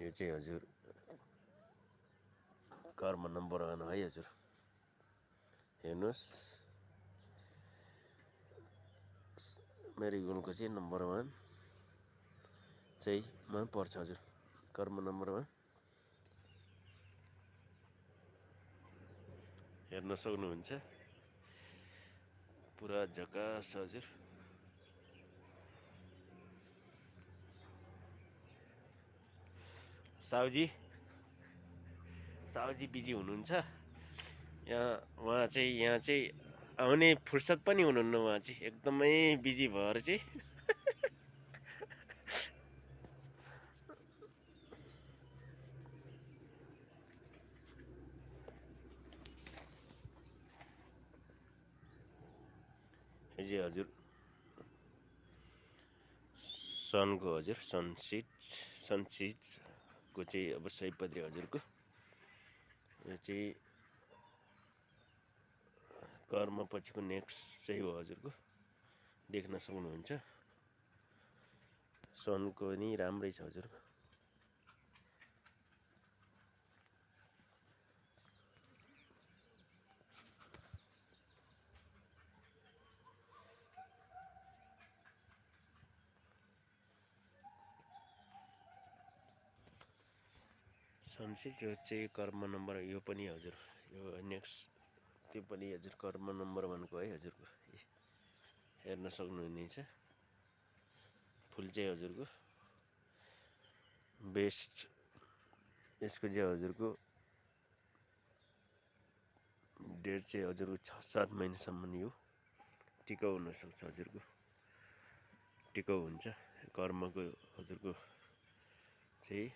यो चाहिँ हजुर कर्म नम्बर 1 है हजुर। हेर्नुहोस् मेरीगोल्डको चाहिँ नम्बर 1 चाहिँ मा पर्छ हजुर, कर्म नम्बर 1 हेर्न सक्नुहुन्छ। पुरा झकास हजुर। साहुजी बिजी हुनुहुन्छ उहाँ चाहिँ आउने फुर्सद पनि हुनुहुन्न, उहाँ चाहिँ एकदमै बिजी भएर चाहिँ हजुर सनको हजुर सनसिट्सको चाहिँ अब सयपत्री हजुरको यो चाहिँ कर्म पछिको नेक्स्ट चाहिँ हो हजुरको, देख्न सक्नुहुन्छ। सनको नि राम्रै छ हजुरको। सनसेट यो चाहिँ कर्म नम्बर, यो पनि हजुर यो नेक्स्ट त्यो पनि हजुर कर्म नम्बर 1 को है हजुरको। हेर्न सक्नुहुनेछ। फुल चाहिँ हजुरको बेस्ट, यसको चाहिँ हजुरको डेट चाहिँ हजुरको 6-7 महिनासम्म यो टिकाउ हुन सक्छ हजुरको, टिकाउ हुन्छ। कर्मको हजुरको चाहिँ